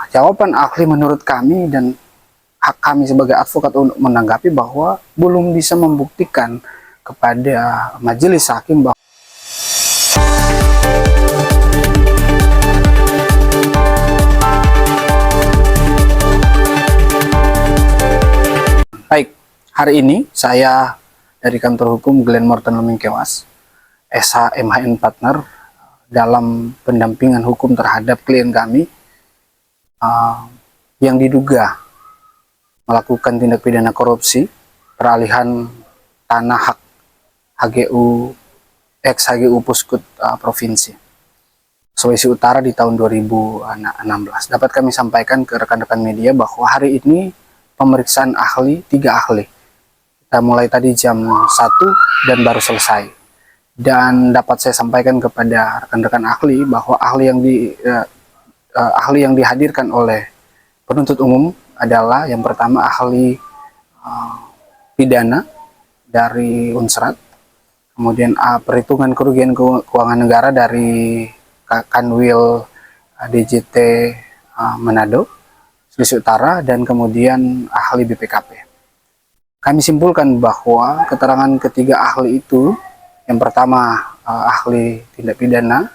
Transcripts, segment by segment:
Jawaban ahli menurut kami dan hak kami sebagai advokat untuk menanggapi bahwa belum bisa membuktikan kepada majelis hakim bahwa baik, hari ini saya dari kantor hukum Glenn Morton Lemingkewas, SH MHN Partner, dalam pendampingan hukum terhadap klien kami yang diduga melakukan tindak pidana korupsi peralihan tanah hak HGU ex-HGU Puskut Provinsi Sulawesi Utara di tahun 2016. Dapat kami sampaikan ke rekan-rekan media bahwa hari ini pemeriksaan ahli, 3 ahli. Kita mulai tadi jam 1 dan baru selesai. Dan dapat saya sampaikan kepada rekan-rekan ahli bahwa ahli yang dihadirkan oleh penuntut umum adalah yang pertama ahli pidana dari Unsrat, kemudian perhitungan kerugian keuangan negara dari Kanwil DJT Manado, Sulawesi Utara, dan kemudian ahli BPKP. Kami simpulkan bahwa keterangan ketiga ahli itu, yang pertama ahli tindak pidana,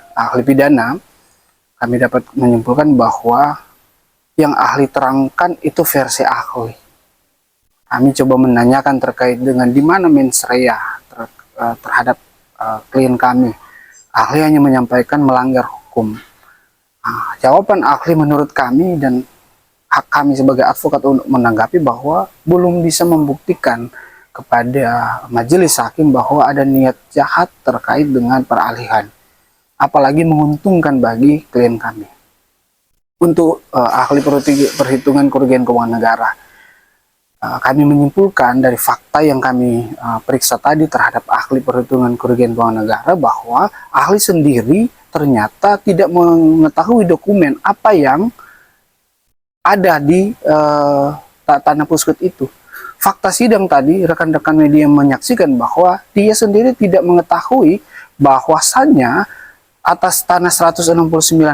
kami dapat menyimpulkan bahwa yang ahli terangkan itu versi ahli. Kami coba menanyakan terkait dengan di mana mens rea terhadap klien kami. Ahli hanya menyampaikan melanggar hukum. Jawaban ahli menurut kami dan hak kami sebagai advokat untuk menanggapi bahwa belum bisa membuktikan kepada majelis hakim bahwa ada niat jahat terkait dengan peralihan, apalagi menguntungkan bagi klien kami. Untuk ahli perhitungan kerugian keuangan negara, kami menyimpulkan dari fakta yang kami periksa tadi terhadap ahli perhitungan kerugian keuangan negara bahwa ahli sendiri ternyata tidak mengetahui dokumen apa yang ada di tanah Puskut itu. Fakta sidang tadi, rekan-rekan media menyaksikan bahwa dia sendiri tidak mengetahui bahwasannya atas tanah 169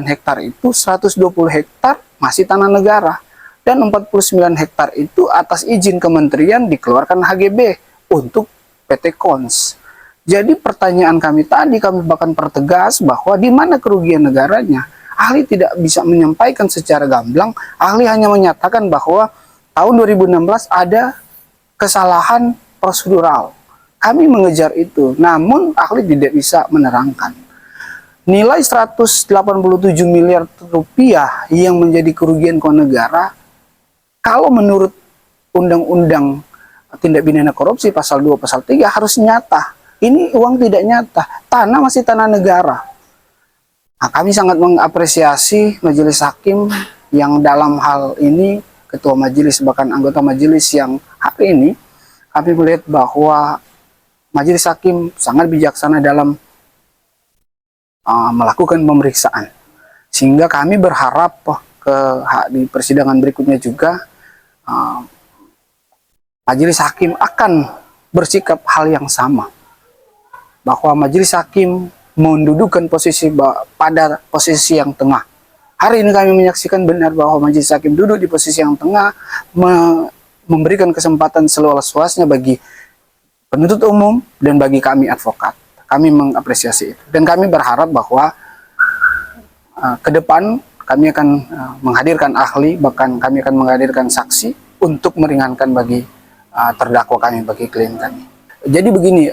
hektar itu 120 hektar masih tanah negara, dan 49 hektar itu atas izin kementerian dikeluarkan HGB untuk PT Kons. Jadi pertanyaan kami tadi, kami bahkan pertegas bahwa di mana kerugian negaranya. Ahli tidak bisa menyampaikan secara gamblang. Ahli hanya menyatakan bahwa tahun 2016 ada kesalahan prosedural. Kami mengejar itu, namun ahli tidak bisa menerangkan nilai 187 miliar rupiah yang menjadi kerugian keuangan negara. Kalau menurut Undang-Undang Tindak Pidana Korupsi pasal 2 pasal 3 harus nyata. Ini uang tidak nyata, tanah masih tanah negara. Nah, kami sangat mengapresiasi majelis hakim yang dalam hal ini, ketua majelis bahkan anggota majelis yang hari ini kami melihat bahwa majelis hakim sangat bijaksana dalam melakukan pemeriksaan, sehingga kami berharap di persidangan berikutnya juga majelis hakim akan bersikap hal yang sama, bahwa majelis hakim mendudukan posisi pada posisi yang tengah. Hari ini kami menyaksikan benar bahwa majelis hakim duduk di posisi yang tengah, memberikan kesempatan seluas-luasnya bagi penuntut umum dan bagi kami advokat. Kami mengapresiasi itu, dan kami berharap bahwa ke depan kami akan menghadirkan ahli, bahkan kami akan menghadirkan saksi untuk meringankan bagi terdakwa kami, bagi klien kami. Jadi begini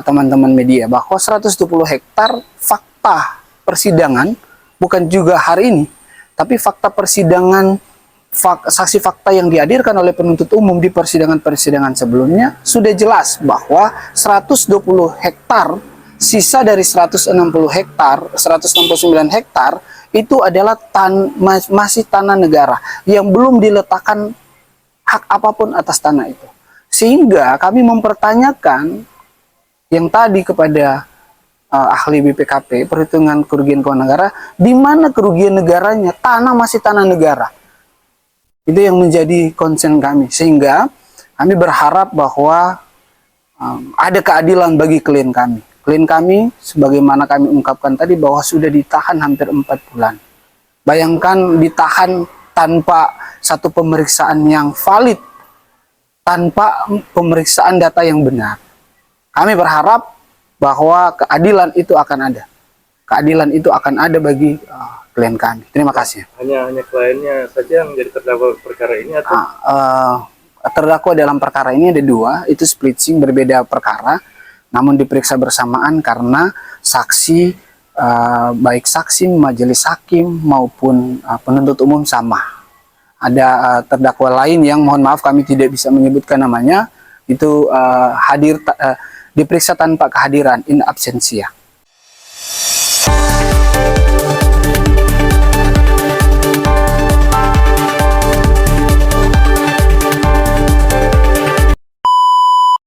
teman-teman media, bahwa 120 hektar fakta persidangan, bukan juga hari ini, tapi fakta persidangan, saksi fakta yang dihadirkan oleh penuntut umum di persidangan-persidangan sebelumnya sudah jelas bahwa 120 hektar sisa dari 169 hektar itu adalah masih tanah negara yang belum diletakkan hak apapun atas tanah itu. Sehingga kami mempertanyakan yang tadi kepada ahli BPKP, perhitungan kerugian keuangan negara, di mana kerugian negaranya? Tanah masih tanah negara. Itu yang menjadi concern kami, sehingga kami berharap bahwa ada keadilan bagi klien kami. Klien kami, sebagaimana kami ungkapkan tadi, bahwa sudah ditahan hampir 4 bulan. Bayangkan ditahan tanpa satu pemeriksaan yang valid, tanpa pemeriksaan data yang benar. Kami berharap bahwa keadilan itu akan ada. Keadilan itu akan ada bagi klien kami. Terima kasih. Hanya kliennya saja yang menjadi terdakwa perkara ini atau? Terdakwa dalam perkara ini ada 2, itu splitting berbeda perkara, namun diperiksa bersamaan karena saksi, baik saksi, majelis hakim maupun penuntut umum sama. Ada terdakwa lain yang mohon maaf kami tidak bisa menyebutkan namanya, itu diperiksa tanpa kehadiran, in absentia.